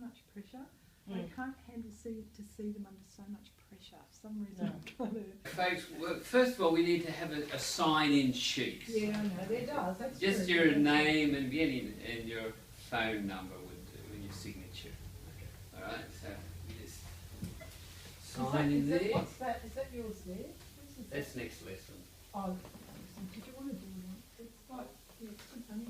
much pressure. I can't handle to see them under so much pressure. For some reason, I kind of... Folks, well, first of all, we need to have a sign-in sheet. Yeah, I know, there does. That's just true. your name and beginning and your phone number would do, and your signature. Okay. All right, so you just sign in there. What's that? Is that yours there? That's next lesson. Oh, did you want to do one? It's like, yeah, it's good money.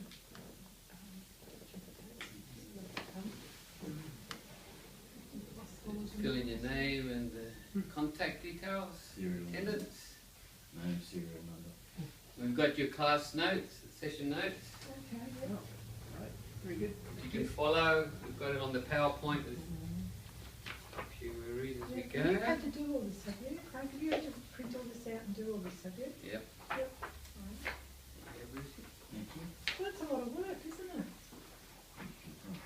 Just fill in your name and the contact details, attendance. Name, serial number. We've got your class notes, session notes. Okay, yeah. Right, very good. You can follow. We've got it on the PowerPoint. A few read as we go. You've had to do all this, have you? Craig, have you had to print all this out and do all this, have you? Yep. Yep. Right. Thank you. Well, that's a lot of work, isn't it?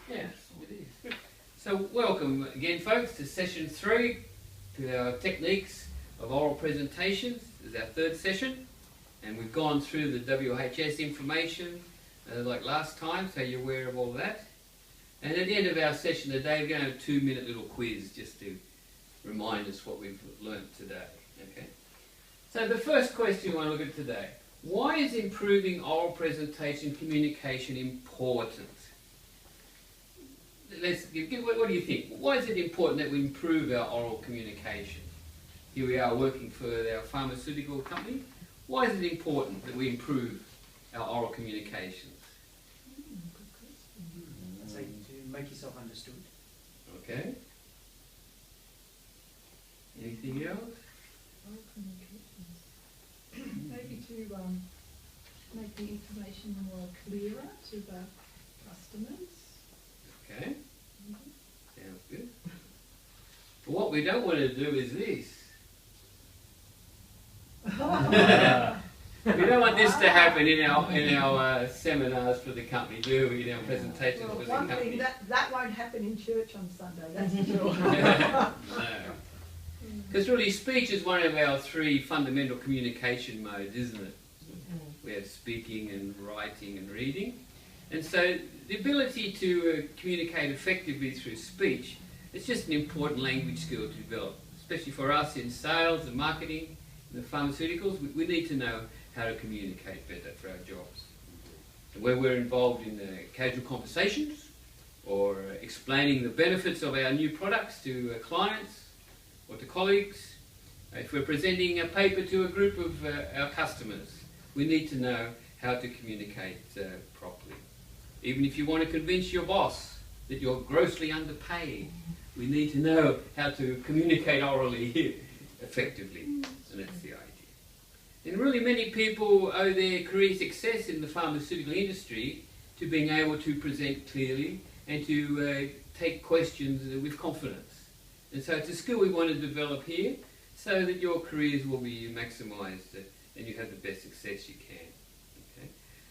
Yes, it is. So welcome again, folks, to session 3, to our techniques of oral presentations. This is our 3rd session, and we've gone through the WHS information like last time, so you're aware of all that. And at the end of our session today, we're going to have a 2-minute little quiz just to remind us what we've learnt today. Okay. So the first question we want to look at today: why is improving oral presentation communication important? What do you think? Why is it important that we improve our oral communication? Here we are working for our pharmaceutical company. Why is it important that we improve our oral communications? I'd say to make yourself understood. Okay. Anything else? Oral communications. Maybe to make the information more clearer to the customers. Okay. Sounds good. But what we don't want to do is this. We don't want this to happen in our seminars for the company, do we? In our presentations Well, for the one company. thing, that won't happen in church on Sunday, that's for sure. No. Because really speech is one of our 3 fundamental communication modes, isn't it? We have speaking and writing and reading. And so the ability to communicate effectively through speech, it's just an important language skill to develop, especially for us in sales and marketing, in the pharmaceuticals. We need to know how to communicate better for our jobs. And where we're involved in casual conversations or explaining the benefits of our new products to clients or to colleagues, if we're presenting a paper to a group of our customers, we need to know how to communicate properly. Even if you want to convince your boss that you're grossly underpaid, we need to know how to communicate orally effectively. And that's the idea. And really many people owe their career success in the pharmaceutical industry to being able to present clearly and to take questions with confidence. And so it's a skill we want to develop here so that your careers will be maximised and you have the best success you can. Okay?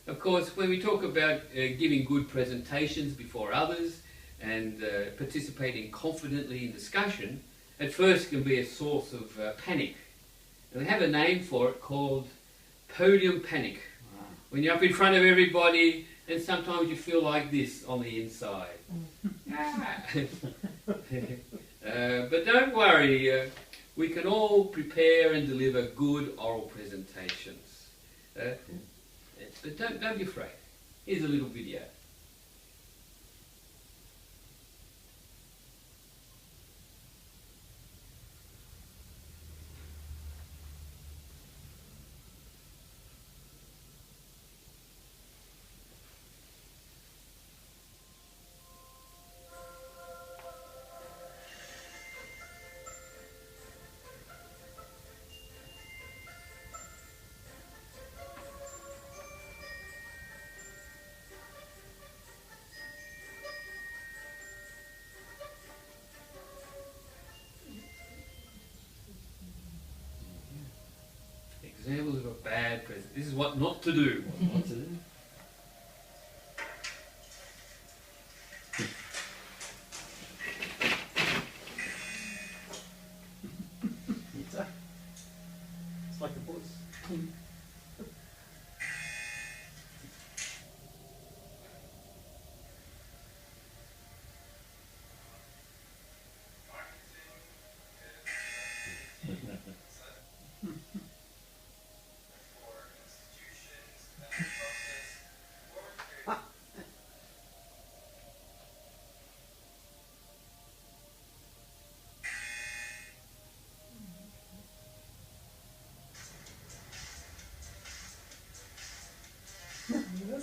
Of course, when we talk about giving good presentations before others and participating confidently in discussion, at first can be a source of panic. And we have a name for it called podium panic. Wow. When you're up in front of everybody and sometimes you feel like this on the inside. But don't worry, we can all prepare and deliver good oral presentations. But don't be afraid. Here's a little video. Examples of a bad present. This is what not to do. What not to do. It's like a voice.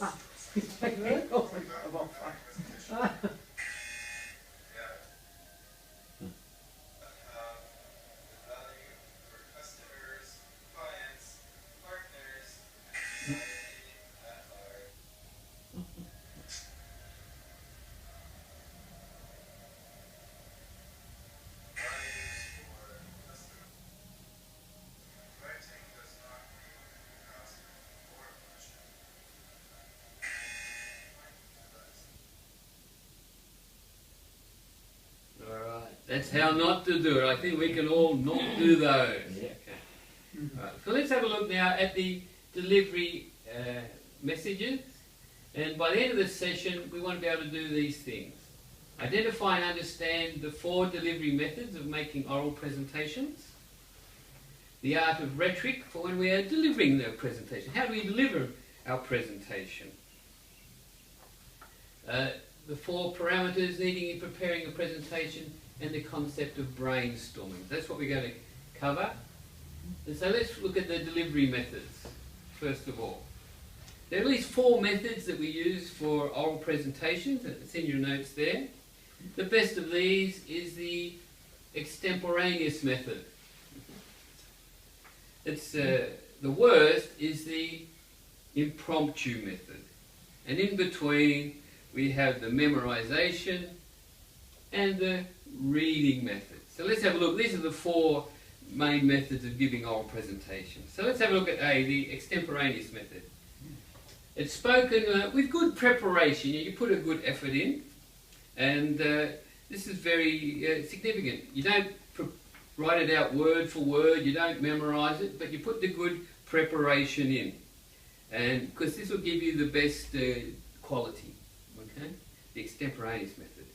Ah. That's how not to do it. I think we can all not do those. Yeah. Okay. Right. So let's have a look now at the delivery messages. And by the end of this session, we want to be able to do these things. Identify and understand the 4 delivery methods of making oral presentations. The art of rhetoric for when we are delivering the presentation. How do we deliver our presentation? The 4 parameters needing in preparing a presentation, and the concept of brainstorming. That's what we're going to cover. And so let's look at the delivery methods, first of all. There are at least 4 methods that we use for oral presentations. It's in your notes there. The best of these is the extemporaneous method. It's the worst is the impromptu method. And in between, we have the memorization and the reading method. So let's have a look. These are the 4 main methods of giving oral presentations. So let's have a look at A, the extemporaneous method. It's spoken with good preparation. You put a good effort in, and this is very significant. You don't write it out word for word, you don't memorize it, but you put the good preparation in, and because this will give you the best quality. Okay, the extemporaneous method.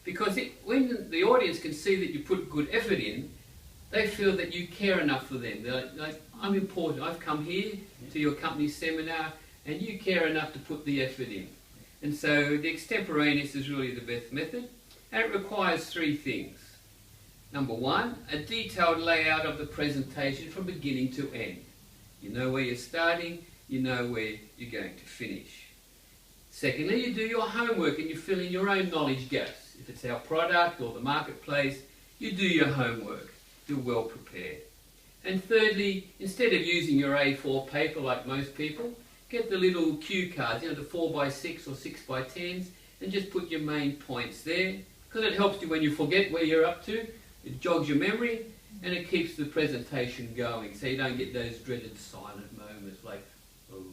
Because when the audience can see that you put good effort in, they feel that you care enough for them. They're like, I'm important. I've come here to your company's seminar, and you care enough to put the effort in. And so the extemporaneous is really the best method, and it requires 3 things. Number 1, a detailed layout of the presentation from beginning to end. You know where you're starting, you know where you're going to finish. Secondly, you do your homework and you fill in your own knowledge gaps. If it's our product or the marketplace, you do your homework. You're well prepared. And thirdly, instead of using your A4 paper like most people, get the little cue cards, the 4x6 or 6x10s, and just put your main points there, because it helps you when you forget where you're up to. It jogs your memory, and it keeps the presentation going, so you don't get those dreaded silent moments like, oh,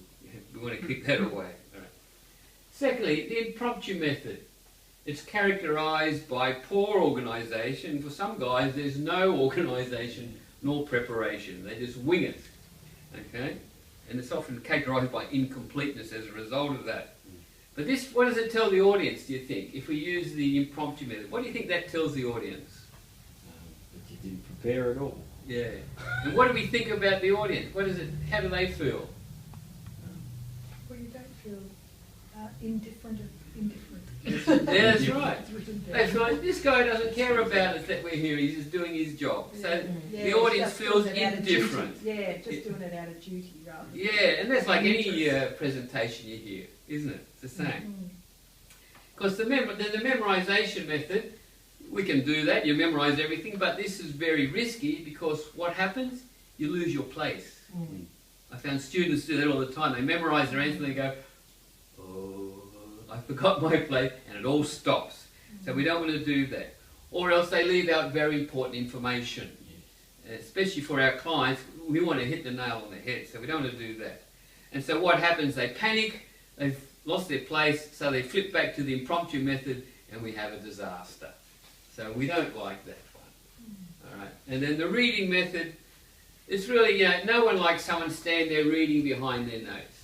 we want to keep that away. All right. Secondly, the impromptu method. It's characterised by poor organisation. For some guys, there's no organisation nor preparation. They just wing it. Okay? And it's often characterised by incompleteness as a result of that. But this, what does it tell the audience, do you think, if we use the impromptu method? What do you think that tells the audience? But you didn't prepare at all. Yeah. And what do we think about the audience? What is it? How do they feel? Well, you don't feel indifferent. Yeah, that's right. It's written down. They feel like this guy doesn't care about us that we're here. He's just doing his job. So Yeah, the audience just feels doing it out of indifferent. duty. Yeah, just doing it out of duty rather than... Yeah, and that's like any presentation you hear, isn't it? It's the same. Because the memorization method, we can do that. You memorize everything, but this is very risky because what happens? You lose your place. I found students do that all the time. They memorize their answer and they go, oh, I forgot my place, and it all stops. So we don't want to do that. Or else they leave out very important information. Especially for our clients, we want to hit the nail on the head, so we don't want to do that. And so what happens? They panic, they've lost their place, so they flip back to the impromptu method, and we have a disaster. So we don't like that one. All right. And then the reading method, it's really, no one likes someone standing there reading behind their notes.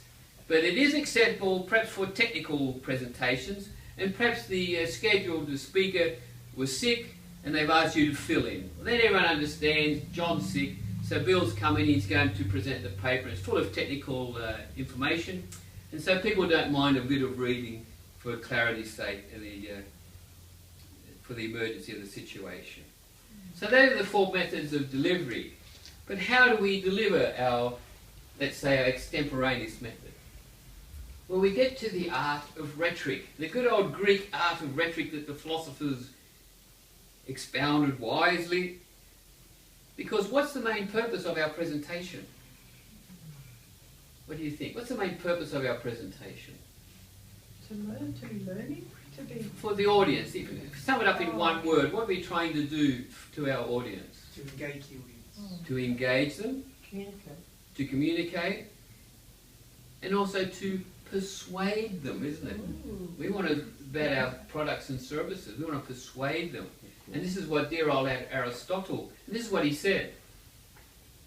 But it is acceptable, perhaps for technical presentations, and perhaps the scheduled speaker was sick, and they've asked you to fill in. Well, then everyone understands, John's sick, so Bill's coming, he's going to present the paper. It's full of technical information, and so people don't mind a bit of reading for clarity's sake and for the emergency of the situation. So those are the 4 methods of delivery. But how do we deliver our, let's say, our extemporaneous method? Well, we get to the art of rhetoric, the good old Greek art of rhetoric that the philosophers expounded wisely. Because what's the main purpose of our presentation? What do you think? What's the main purpose of our presentation? To learn, to be learning, to be... For the audience, if sum it up in one word, what are we trying to do to our audience? To engage the audience. To engage them, Communicate. to communicate, and also to persuade them, isn't it? We want to, about our products and services, we want to persuade them. And this is what dear old Aristotle, and this is what he said.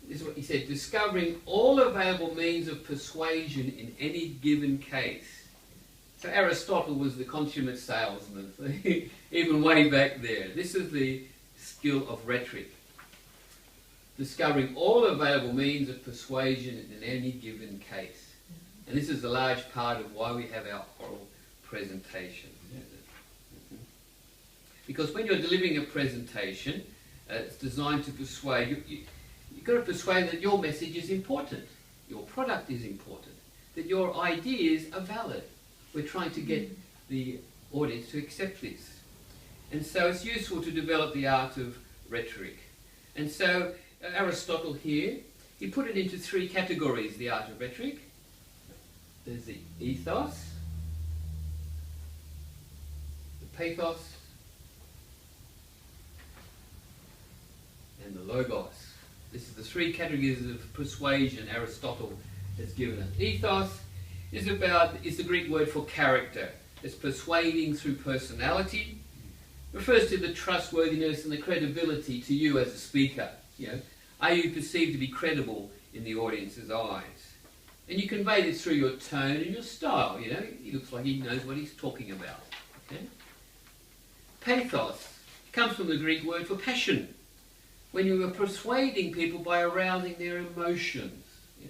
This is what he said, discovering all available means of persuasion in any given case. So Aristotle was the consummate salesman, even way back there. This is the skill of rhetoric. Discovering all available means of persuasion in any given case. And this is a large part of why we have our oral presentation. Because when you're delivering a presentation, it's designed to persuade. You've got to persuade that your message is important, your product is important, that your ideas are valid. We're trying to get the audience to accept this. And so it's useful to develop the art of rhetoric. And so Aristotle here, he put it into three categories, the art of rhetoric. There's the ethos, the pathos, and the logos. This is the three categories of persuasion Aristotle has given us. Ethos is the Greek word for character. It's persuading through personality. Refers to the trustworthiness and the credibility to you as a speaker. You know, are you perceived to be credible in the audience's eyes? And you convey this through your tone and your style. You know, he looks like he knows what he's talking about. Okay? Pathos comes from the Greek word for passion. When you are persuading people by arousing their emotions. You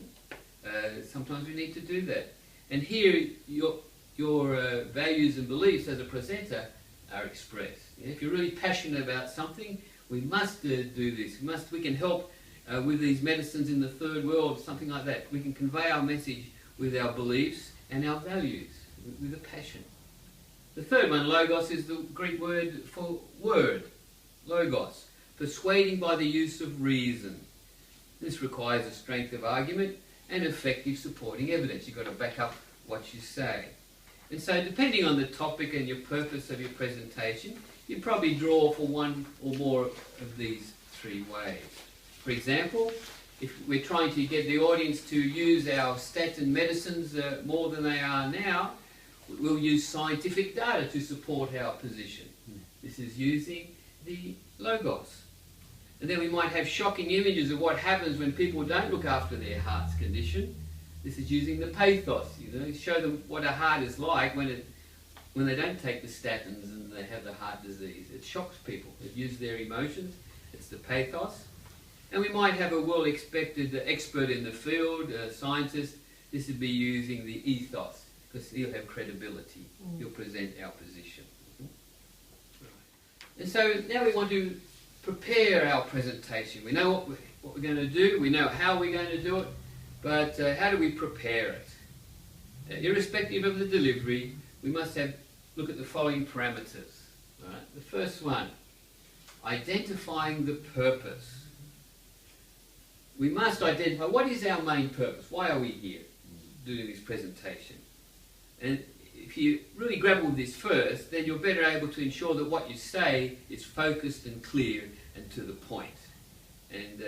know? Sometimes we need to do that. And here your values and beliefs as a presenter are expressed. You know, if you're really passionate about something, we must do this. We can help with these medicines in the third world, something like that. We can convey our message with our beliefs and our values, with a passion. The third one, logos, is the Greek word for word, logos, persuading by the use of reason. This requires a strength of argument and effective supporting evidence. You've got to back up what you say. And so depending on the topic and your purpose of your presentation, you probably draw for one or more of these three ways. For example, if we're trying to get the audience to use our stats and medicines more than they are now, we'll use scientific data to support our position. This is using the logos. And then we might have shocking images of what happens when people don't look after their heart's condition. This is using the pathos, you know, show them what a heart is like when they don't take the statins and they have the heart disease. It shocks people. It uses their emotions. It's the pathos. And we might have a well-expected expert in the field, a scientist. This would be using the ethos, because he'll have credibility. He'll present our position. And so now we want to prepare our presentation. We know what we're going to do. We know how we're going to do it. But how do we prepare it? Irrespective of the delivery, we must look at the following parameters. Right? The first one, identifying the purpose. We must identify what is our main purpose. Why are we here doing this presentation? And if you really grapple with this first, then you're better able to ensure that what you say is focused and clear and to the point. And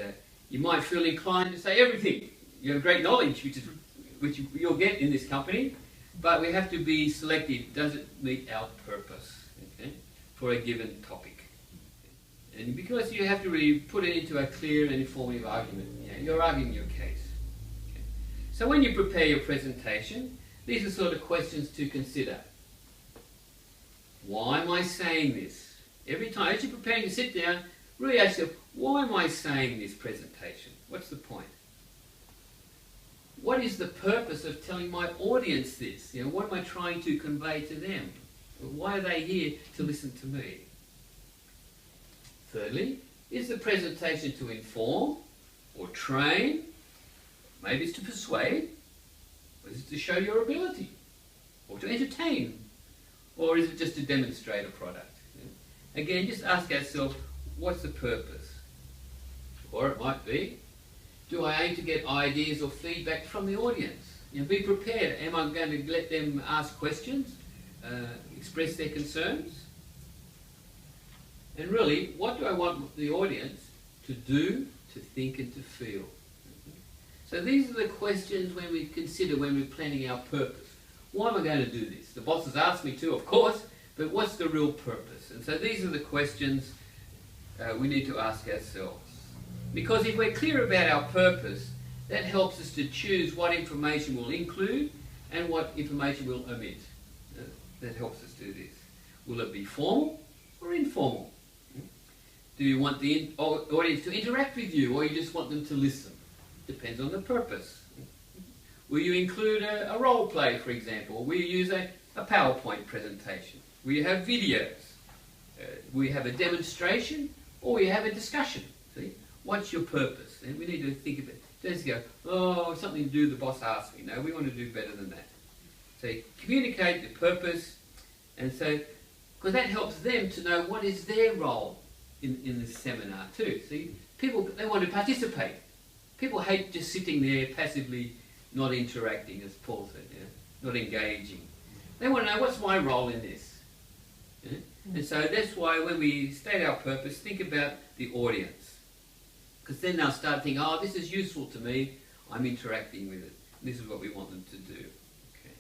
you might feel inclined to say everything. You have great knowledge, which you'll get in this company, but we have to be selective. Does it meet our purpose, okay, for a given topic? And because you have to really put it into a clear and informative argument, you're arguing your case. Okay. So when you prepare your presentation, these are sort of questions to consider. Why am I saying this? Every time, as you're preparing to sit down, really ask yourself, why am I saying this presentation? What's the point? What is the purpose of telling my audience this? You know, what am I trying to convey to them? Why are they here to listen to me? Thirdly, is the presentation to inform or train? Maybe it's to persuade. Or is it to show your ability? or to entertain, or is it just to demonstrate a product? Again, just ask ourselves, what's the purpose? Or it might be, do I aim to get ideas or feedback from the audience? Be prepared. Am I going to let them ask questions, express their concerns? And really, what do I want the audience to do, to think and to feel? So these are the questions when we consider when we're planning our purpose. Why am I going to do this? The boss has asked me to, of course, but what's the real purpose? And so these are the questions we need to ask ourselves. Because if we're clear about our purpose, that helps us to choose what information we'll include and what information we'll omit. That helps us do this. Will it be formal or informal? Do you want the audience to interact with you, or you just want them to listen? Depends on the purpose. Will you include a role play, for example? Or will you use a PowerPoint presentation? Will you have videos? Will you have a demonstration? Or will you have a discussion? See? What's your purpose? And we need to think of it. Don't just go, oh, something to do, the boss asked me. No, we want to do better than that. So communicate the purpose, and so, because that helps them to know what is their role in this seminar too. See, people, they want to participate. People hate just sitting there passively, not interacting, as Paul said, not engaging. They want to know, what's my role in this? And so that's why when we state our purpose, think about the audience. Because then they'll start thinking, oh, this is useful to me, I'm interacting with it. This is what we want them to do. Okay.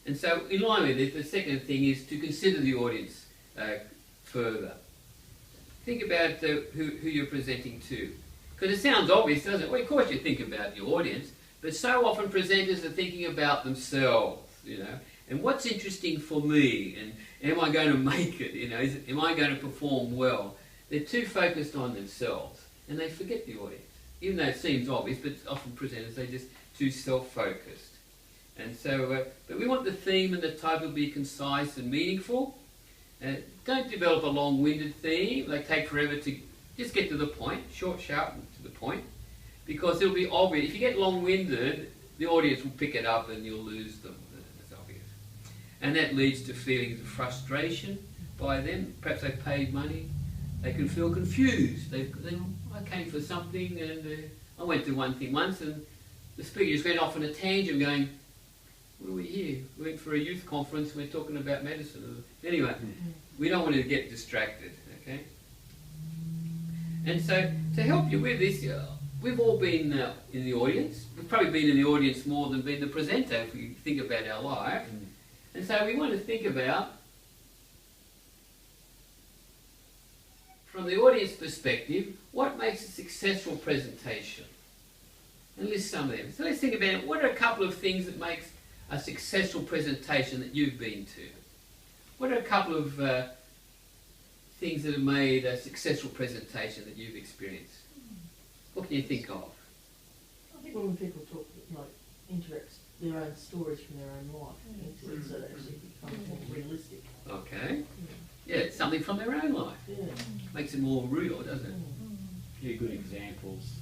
And so in line with it, the second thing is to consider the audience further. Think about who you're presenting to. Because it sounds obvious, doesn't it? Well, of course you think about your audience, but so often presenters are thinking about themselves, and what's interesting for me, and am I going to make it, am I going to perform well? They're too focused on themselves, and they forget the audience. Even though it seems obvious, but often presenters, they're just too self-focused. And so, but we want the theme and the title to be concise and meaningful. Don't develop a long-winded theme, like take forever to just get to the point, short, sharp, and to the point, because it'll be obvious. If you get long-winded, the audience will pick it up and you'll lose them. It's obvious. And that leads to feelings of frustration by them. Perhaps they've paid money. They can feel confused. I came for something, and I went to one thing once, and the speaker just went off on a tangent going, what are we here? We went for a youth conference, we're talking about medicine. Anyway, we don't want to get distracted, okay? And so, to help you with this, we've all been in the audience. We've probably been in the audience more than been the presenter, if we think about our life. And so we want to think about, from the audience perspective, what makes a successful presentation? And list some of them. So let's think about it. What are a couple of things that makes a successful presentation that you've been to? What are a couple of things that have made a successful presentation that you've experienced? What can you think of? I think when people talk, interact their own stories from their own life into it, so it actually becomes more realistic. Okay. Yeah, it's something from their own life. Yeah. Makes it more real, doesn't it? Yeah, good examples.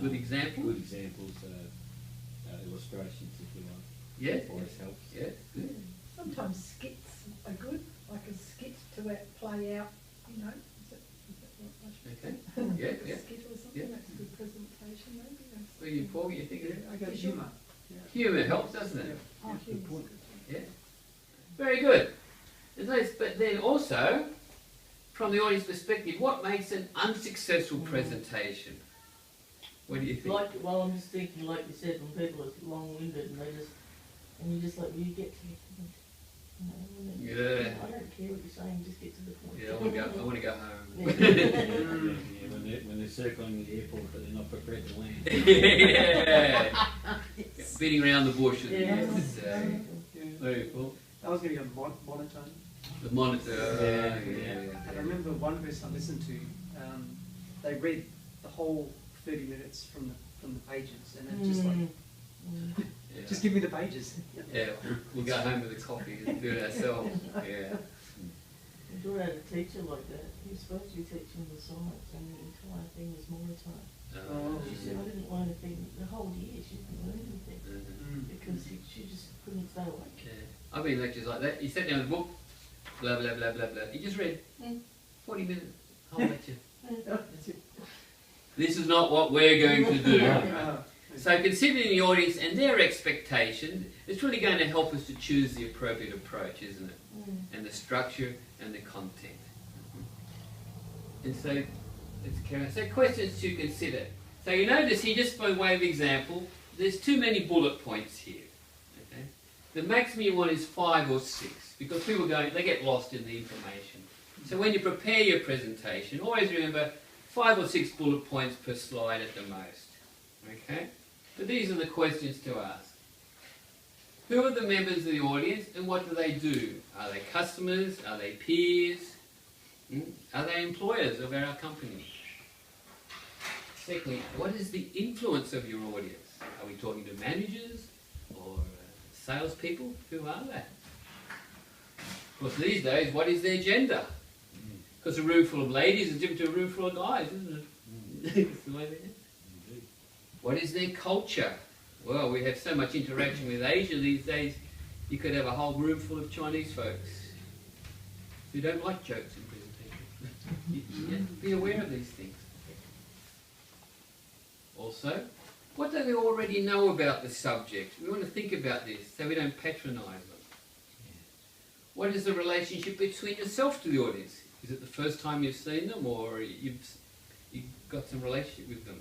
Good examples? Good examples, illustrations, if you like. Yeah. Always helps. Yeah, good. Sometimes skits are good, like a skit to play out, Is that what I should Okay. say? Yeah, A yeah. skit or something, Yeah. that's a good presentation, maybe. What do you, Paul, you think of it? I got humour. Humour helps, doesn't it? Oh, Yeah, good humor's point. good. Yeah. Very good. But then also, from the audience perspective, what makes an unsuccessful presentation? What do you think? I'm just thinking, like you said, when people are long-winded and you just you get to the point. Yeah. I don't care what you're saying, just get to the point. Yeah, I want to go home. Yeah, when they're circling the airport, but they're not prepared to land. Yeah. Yes. Beating around the bush. Yes. Very cool. That was going to be a monotone. The monitor. And I remember one person I listened to, they read the whole 30 minutes from the pages, and it just Yeah. just give me the pages. Yeah, we'll go home with a coffee and do it ourselves. Yeah. If you had a teacher like that, he was supposed to be teaching the science, and the entire thing was monotone. Oh. She said, I didn't learn anything, the whole year she didn't learn anything, because she just couldn't stay awake. Yeah. I've been in lectures like that. You sat down with a book, blah, blah, blah, blah, blah. You just read 40 minutes, whole lecture. This is not what we're going to do. So considering the audience and their expectations, it's really going to help us to choose the appropriate approach, isn't it? And the structure and the content. And so, let's carry on. So questions to consider. So you notice here, just by way of example, there's too many bullet points here. Okay? The maximum you want is 5 or 6, because people they get lost in the information. So when you prepare your presentation, always remember 5 or 6 bullet points per slide at the most. Okay? But these are the questions to ask. Who are the members of the audience and what do they do? Are they customers? Are they peers? Are they employers of our company? Secondly, what is the influence of your audience? Are we talking to managers or salespeople? Who are they? Of course, these days, what is their gender? Because a room full of ladies is different to a room full of guys, isn't it? It's the way they are. What is their culture? Well, we have so much interaction with Asia these days, you could have a whole room full of Chinese folks who don't like jokes in presentations. Be aware of these things. Also, what do they already know about the subject? We want to think about this so we don't patronise them. What is the relationship between yourself to the audience? Is it the first time you've seen them, or you've got some relationship with them?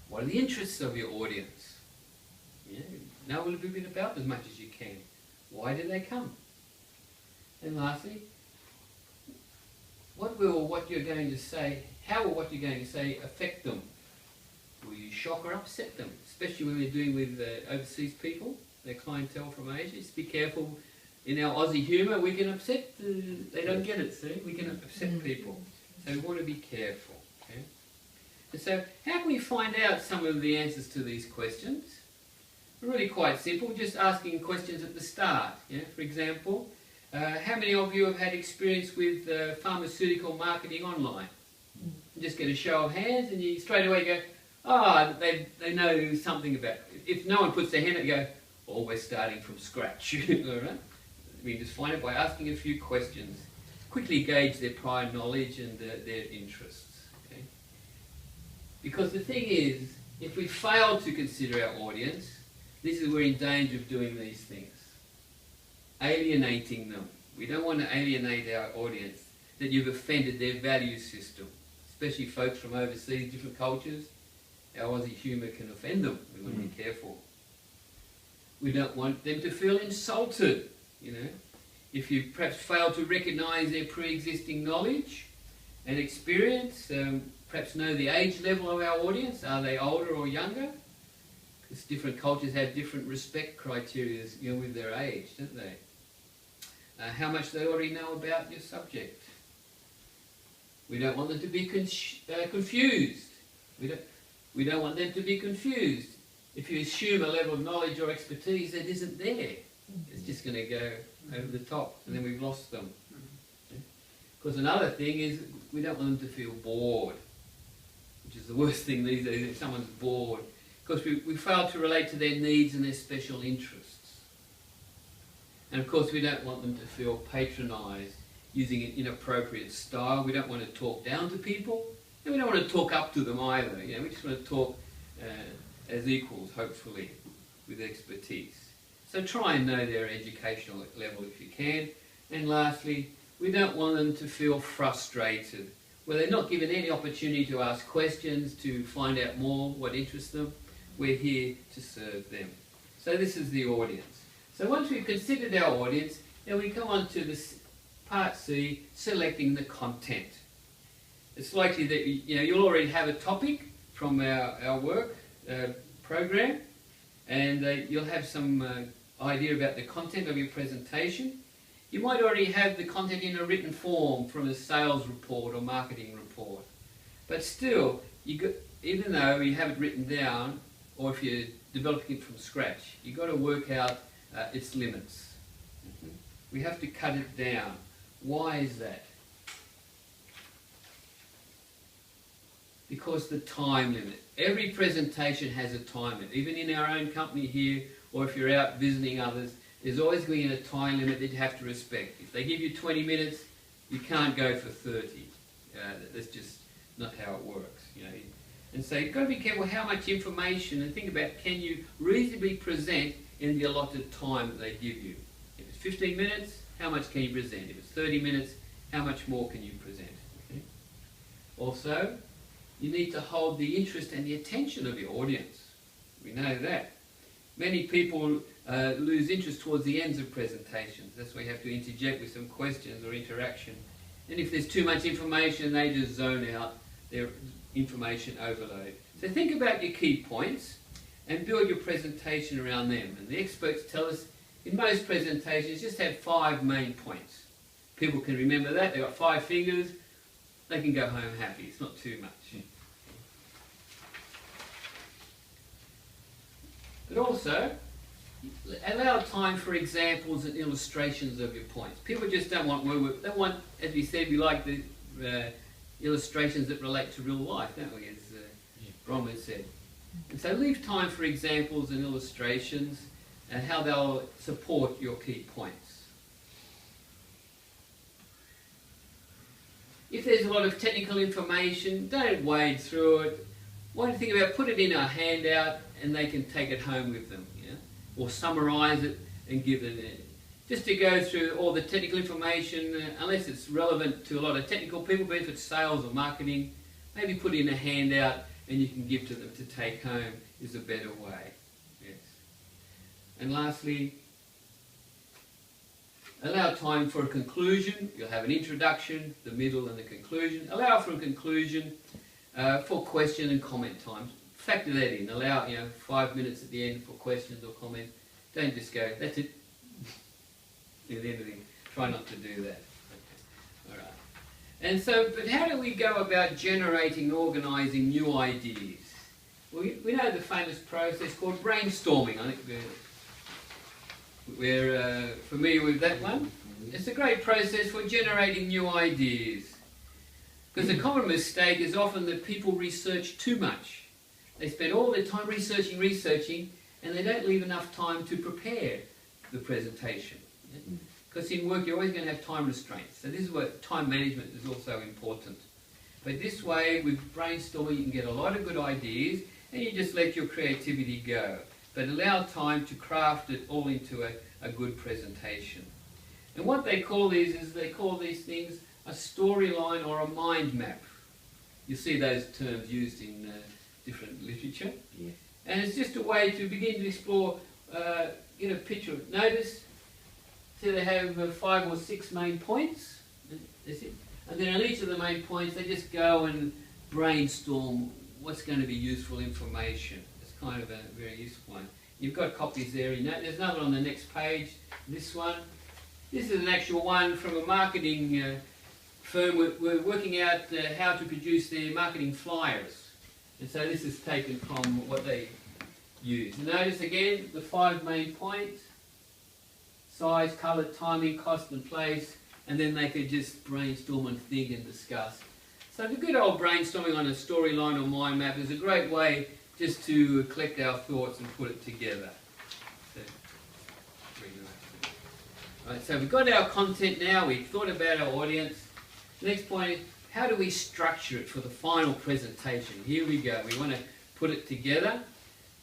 What are the interests of your audience? Yeah, know a little bit about them as much as you can. Why do they come? And lastly, what you're going to say, how will what you're going to say affect them? Will you shock or upset them? Especially when we're dealing with overseas people, their clientele from Asia. Just be careful. In our Aussie humour, we can upset, they don't get it, see? We can upset people. So we want to be careful. Okay? And so, how can we find out some of the answers to these questions? Really quite simple, just asking questions at the start. Yeah? For example, how many of you have had experience with pharmaceutical marketing online? You just get a show of hands and you straight away go, they know something about it. If no one puts their hand up, you go, oh, we're starting from scratch. All right? We just find it by asking a few questions. Quickly gauge their prior knowledge and their interests. Okay? Because the thing is, if we fail to consider our audience, this is we're in danger of doing these things. Alienating them. We don't want to alienate our audience, that you've offended their value system. Especially folks from overseas, different cultures. Our Aussie humour can offend them. We want to be careful. We don't want them to feel insulted. You know, if you perhaps fail to recognise their pre-existing knowledge and experience, perhaps know the age level of our audience. Are they older or younger? Because different cultures have different respect criteria, you know, with their age, don't they? How much they already know about your subject. We don't want them to be confused. We don't want them to be confused. If you assume a level of knowledge or expertise that isn't there, it's just going to go over the top, and then we've lost them. Because another thing is, we don't want them to feel bored, which is the worst thing these days, if someone's bored. Because we fail to relate to their needs and their special interests. And of course we don't want them to feel patronised, using an inappropriate style. We don't want to talk down to people, and we don't want to talk up to them either. You know, we just want to talk as equals, hopefully, with expertise. So try and know their educational level if you can. And lastly, we don't want them to feel frustrated, where they're not given any opportunity to ask questions, to find out more what interests them. We're here to serve them. So this is the audience. So once we've considered our audience, then we come on to this part C, selecting the content. It's likely that you'll already have a topic from our work program, and you'll have some idea about the content of your presentation. You might already have the content in a written form from a sales report or marketing report. But still, even though you have it written down, or if you're developing it from scratch, you've got to work out its limits. We have to cut it down. Why is that? because the time limit. Every presentation has a time limit. Even in our own company here, or if you're out visiting others, there's always going to be a time limit that you have to respect. If they give you 20 minutes, you can't go for 30. That's just not how it works. You know. And so you've got to be careful how much information, and think about, can you reasonably present in the allotted time that they give you. If it's 15 minutes, how much can you present? If it's 30 minutes, how much more can you present? Okay? Also, you need to hold the interest and the attention of your audience. We know that. Many people lose interest towards the ends of presentations. That's why you have to interject with some questions or interaction. And if there's too much information, they just zone out, their information overload. So think about your key points and build your presentation around them. And the experts tell us in most presentations just have 5 main points. People can remember that. They've got 5 fingers. They can go home happy. It's not too much. But also, allow time for examples and illustrations of your points. People just don't want word. They want, as we said, we like the illustrations that relate to real life, don't we, as Bronwyn said. And so leave time for examples and illustrations and how they'll support your key points. If there's a lot of technical information, don't wade through it. One thing about, put it in a handout and they can take it home with them, you know? Or summarise it and give it. Just to go through all the technical information, unless it's relevant to a lot of technical people, but if it's sales or marketing, maybe put in a handout and you can give to them to take home is a better way. Yes. And lastly, allow time for a conclusion. You'll have an introduction, the middle and the conclusion. Allow for a conclusion for question and comment times. Factor that in. Allow 5 minutes at the end for questions or comments. Don't just go, that's it. At the end of the thing. Try not to do that. Okay. All right. And so, but how do we go about generating, organising new ideas? Well, we know the famous process called brainstorming. I think we're familiar with that one. It's a great process for generating new ideas. Because the common mistake is often that people research too much. They spend all their time researching, and they don't leave enough time to prepare the presentation. Because in work you're always going to have time restraints. So this is what time management is also important. But this way, with brainstorming, you can get a lot of good ideas, and you just let your creativity go. But allow time to craft it all into a good presentation. And what they call these things a storyline or a mind map. You see those terms used in different literature. Yeah. And it's just a way to begin to explore, get a picture of it. Notice, so they have 5 or 6 main points. That's it. And then on each of the main points, they just go and brainstorm what's going to be useful information. It's kind of a very useful one. You've got copies there. There's another on the next page. This one. This is an actual one from a marketing firm. We're working out how to produce their marketing flyers. And so this is taken from what they use. Notice again the 5 main points. Size, colour, timing, cost and place. And then they could just brainstorm and think and discuss. So the good old brainstorming on a storyline or mind map is a great way just to collect our thoughts and put it together. So, very nice. Right, so we've got our content now, we've thought about our audience. The next point is, how do we structure it for the final presentation? Here we go, we want to put it together.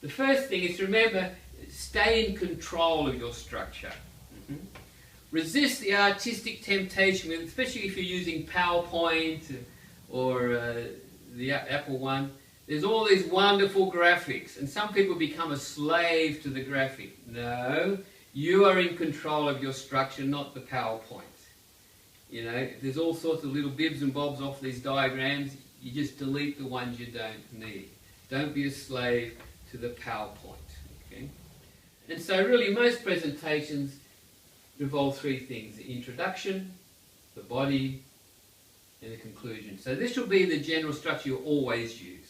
The first thing is to remember, stay in control of your structure. Resist the artistic temptation, especially if you're using PowerPoint or the Apple one. There's all these wonderful graphics, and some people become a slave to the graphic. No, you are in control of your structure, not the PowerPoint. You know, there's all sorts of little bibs and bobs off these diagrams. You just delete the ones you don't need. Don't be a slave to the PowerPoint. Okay? And so really most presentations involve 3 things: the introduction, the body, and the conclusion. So this will be the general structure you'll always use.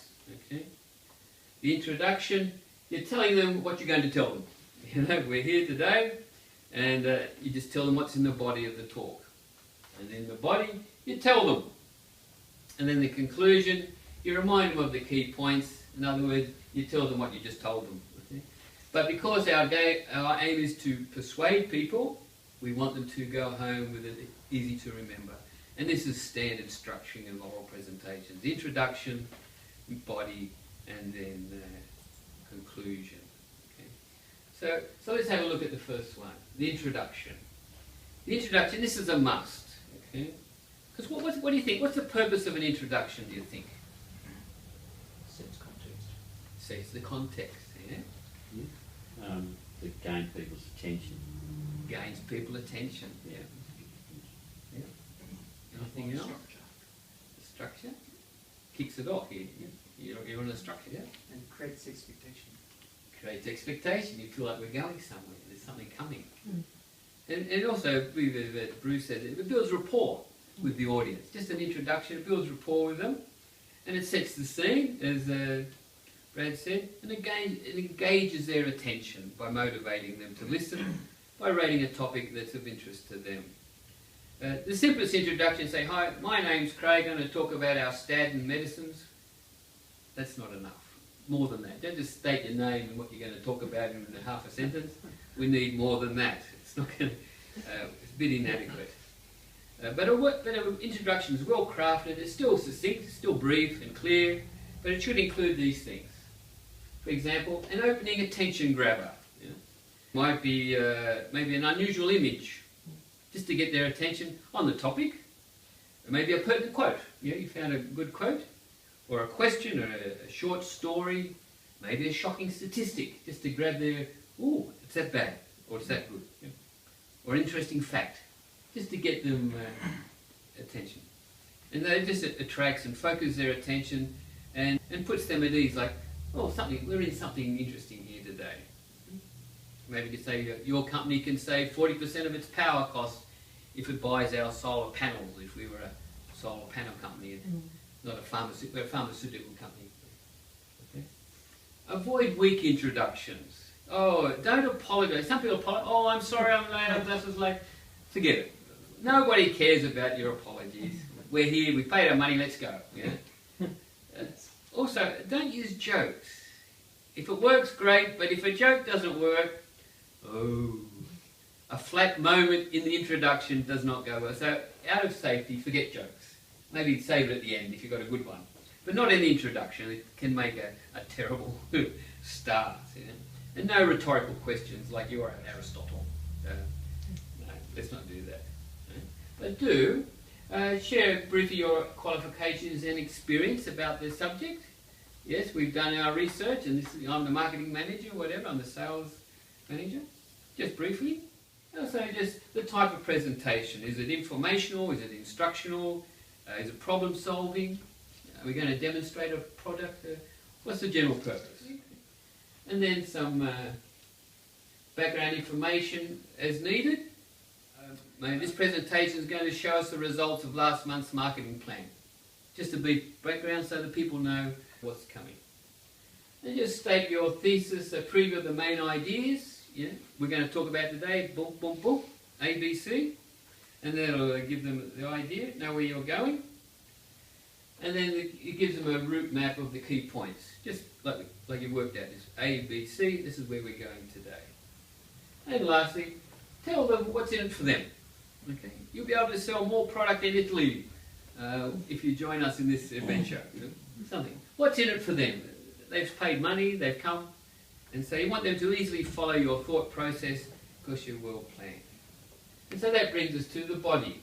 Okay? The introduction, you're telling them what you're going to tell them. You know, we're here today, and you just tell them what's in the body of the talk. And then the body, you tell them. And then the conclusion, You remind them of the key points. In other words, you tell them what you just told them. Okay? But because our aim is to persuade people, we want them to go home with it easy to remember. And this is standard structuring of oral presentations. Introduction, body, and then conclusion. Okay? So let's have a look at the first one, the introduction. The introduction, this is a must. Okay? Because what do you think? What's the purpose of an introduction, do you think? Sets context. Sets the context, yeah? To gain people's attention. Gains people attention, yeah. Yeah. Anything else? Structure. Kicks it off. You're on a structure, yeah? And creates expectation. Creates expectation. You feel like we're going somewhere. There's something coming. And also, Bruce said, it builds rapport with the audience. Just an introduction, it builds rapport with them. And it sets the scene, as Brad said, and it engages their attention by motivating them to listen, by rating a topic that's of interest to them. The simplest introduction, say, hi, my name's Craig, I'm going to talk about our statin medicines. That's not enough. More than that. Don't just state your name and what you're going to talk about in half a sentence. We need more than that. It's not going to, it's a bit inadequate. But an introduction is well crafted, it's still succinct, still brief and clear, but it should include these things. For example, an opening attention grabber. You know, might be maybe an unusual image, just to get their attention on the topic. Or maybe a pertinent quote. Yeah, you found a good quote, or a question, or a short story, maybe a shocking statistic, just to grab their, ooh, it's that bad, or it's that good, yeah. Or interesting fact, just to get them attention. And that just attracts and focuses their attention and puts them at ease, like, oh, we're in something interesting here today. Maybe you say your company can save 40% of its power costs if it buys our solar panels, if we were a solar panel company, not we're a pharmaceutical company. Okay? Avoid weak introductions. Oh, don't apologise. Some people apologise. Oh, I'm sorry, I'm late, I'm just late. Forget it. Nobody cares about your apologies. We're here, we paid our money, let's go. Yeah? Also, don't use jokes. If it works, great, but if a joke doesn't work, oh, a flat moment in the introduction does not go well. So, out of safety, forget jokes. Maybe save it at the end if you've got a good one. But not in the introduction, it can make a terrible start. You know? And no rhetorical questions like you are Aristotle. No, let's not do that. But do share briefly your qualifications and experience about the subject. Yes, we've done our research, and I'm the marketing manager, whatever, I'm the sales manager. Just briefly. Also, just the type of presentation. Is it informational? Is it instructional? Is it problem solving? Are we going to demonstrate a product? What's the general purpose? And then some background information as needed. Maybe this presentation is going to show us the results of last month's marketing plan. Just a brief background so that people know what's coming. And just state your thesis, a preview of the main ideas. Yeah, we're going to talk about today, boom, boom, boom, ABC. And that'll give them the idea, know where you're going. And then it gives them a route map of the key points. Just like you worked out, this A, B, C, this is where we're going today. And lastly, tell them what's in it for them. Okay, you'll be able to sell more product in Italy if you join us in this adventure. You know, something. What's in it for them? They've paid money, they've come, and so you want them to easily follow your thought process because you're well planned. And so that brings us to the body.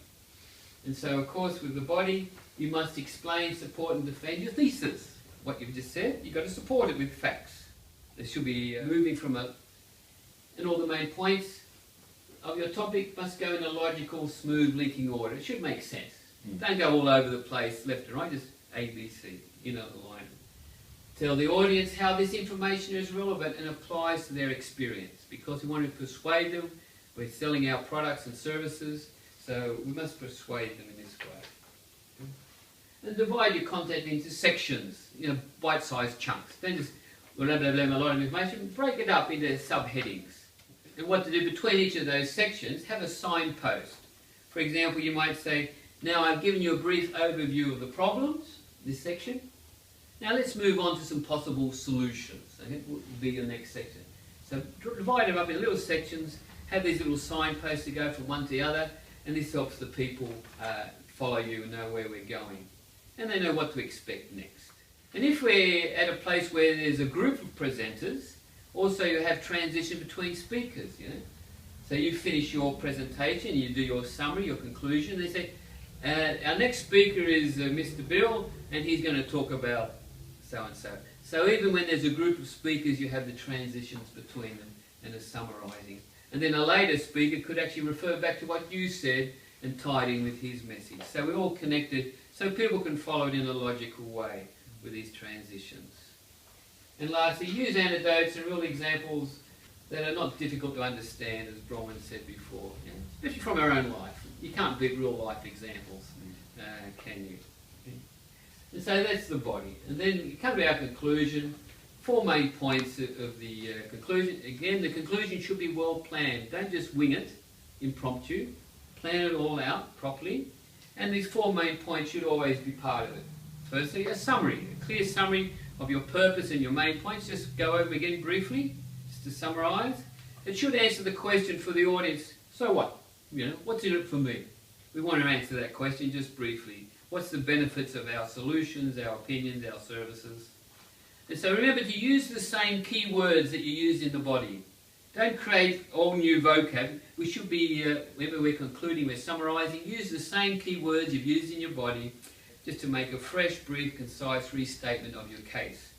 And so, of course, with the body, you must explain, support, and defend your thesis. What you've just said, you've got to support it with facts. There should be moving from and all the main points of your topic must go in a logical, smooth, linking order. It should make sense. Don't go all over the place, left and right, just A, B, C, in a line. Tell the audience how this information is relevant and applies to their experience, because we want to persuade them. We're selling our products and services, so we must persuade them in this way. And divide your content into sections, bite-sized chunks. Don't just blah, blah, blah, a lot of information. Break it up into subheadings. And what to do between each of those sections, have a signpost. For example, you might say, now I've given you a brief overview of the problems, this section, Now let's move on to some possible solutions. I think will be your next section. So divide them up in little sections, have these little signposts to go from one to the other, and this helps the people follow you and know where we're going. And they know what to expect next. And if we're at a place where there's a group of presenters, also you have transition between speakers, you know. So you finish your presentation, you do your summary, your conclusion, they say, our next speaker is Mr. Bill, and he's going to talk about so-and-so. So even when there's a group of speakers, you have the transitions between them and the summarising. And then a later speaker could actually refer back to what you said and tie it in with his message. So we're all connected, so people can follow it in a logical way with these transitions. And lastly, use anecdotes and real examples that are not difficult to understand, as Bronwyn said before, you know, especially from our own life. You can't beat real life examples, can you? And so that's the body. And then you come to our conclusion. 4 main points of the conclusion. Again, the conclusion should be well planned. Don't just wing it, impromptu. Plan it all out properly. And these 4 main points should always be part of it. Firstly, a summary, a clear summary of your purpose and your main points. Just go over again briefly, just to summarise. It should answer the question for the audience, so what? You know, what's in it for me? We want to answer that question just briefly. What's the benefits of our solutions, our opinions, our services? And so remember to use the same key words that you use in the body. Don't create all new vocab. We should be, whenever we're concluding, we're summarising, use the same key words you've used in your body just to make a fresh, brief, concise restatement of your case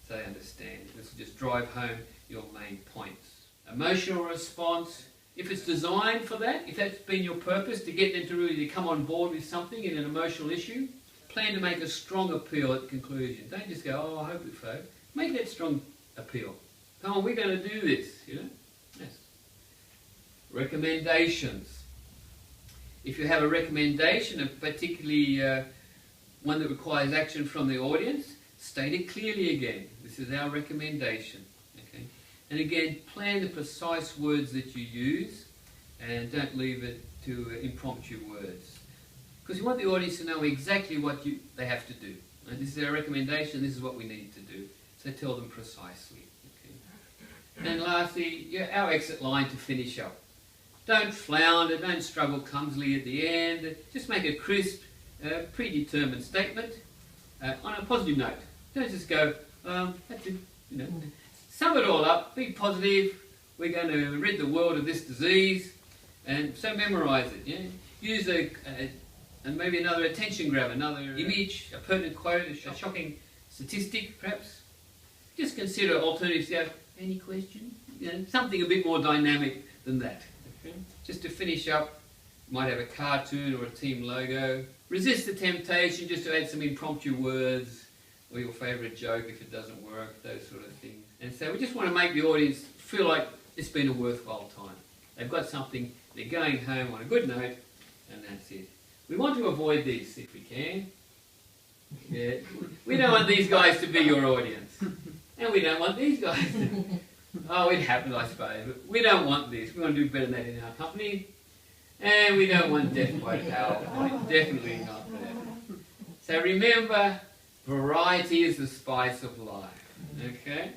so they understand. This will just drive home your main points. Emotional response. If it's designed for that, if that's been your purpose, to get them to really come on board with something in an emotional issue, plan to make a strong appeal at the conclusion. Don't just go, oh, I hope it so. Make that strong appeal. Come on, we're going to do this, you know. Yes. Recommendations. If you have a recommendation, and particularly one that requires action from the audience, state it clearly again. This is our recommendation. Okay? And again, plan the precise words that you use and don't leave it to impromptu words. Because you want the audience to know exactly what they have to do. And this is our recommendation, this is what we need to do. So tell them precisely. Okay? And lastly, our exit line to finish up. Don't flounder, don't struggle clumsily at the end. Just make a crisp, predetermined statement on a positive note. Don't just go, that's it, you know. Sum it all up, be positive, we're going to rid the world of this disease, and so memorise it. Yeah? Use and maybe another attention grab, another image, a pertinent quote, a shocking statistic perhaps. Just consider alternatives. You have any question? You know, something a bit more dynamic than that. Okay? Just to finish up, you might have a cartoon or a team logo. Resist the temptation just to add some impromptu words or your favourite joke if it doesn't work, those sort of things. And so we just want to make the audience feel like it's been a worthwhile time. They've got something, they're going home on a good note, and that's it. We want to avoid this if we can. Yeah. We don't want these guys to be your audience. And we don't want these guys to... Oh, it happens, I suppose. But we don't want this. We want to do better than that in our company. And we don't want death by PowerPoint. Definitely not that. So remember, variety is the spice of life. Okay?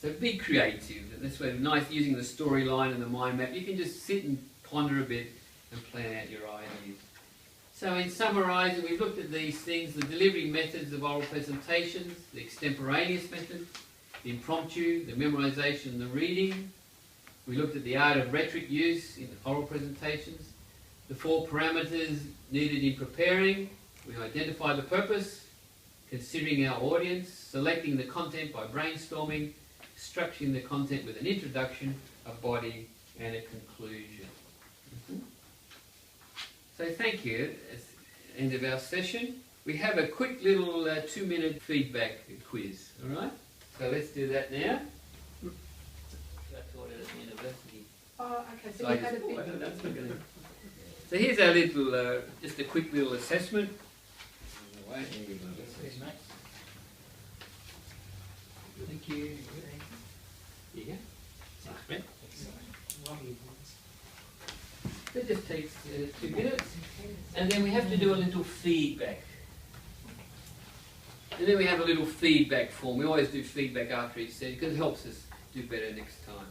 So be creative. That's why it's nice using the storyline and the mind map. You can just sit and ponder a bit and plan out your ideas. So in summarising, we've looked at these things: the delivery methods of oral presentations, the extemporaneous method, the impromptu, the memorisation and the reading. We looked at the art of rhetoric use in oral presentations, the 4 parameters needed in preparing. We identified the purpose, considering our audience, selecting the content by brainstorming, structuring the content with an introduction, a body and a conclusion. So thank you. That's the end of our session. We have a quick little 2-minute feedback quiz, all right? So let's do that now. I taught it at the university. Oh, okay, so you had a bit... So here's our little, just a quick little assessment. Thank you. Here you go. Thanks, Brett. That just takes 2 minutes, and then we have to do a little feedback. And then we have a little feedback form. We always do feedback after each session because it helps us do better next time.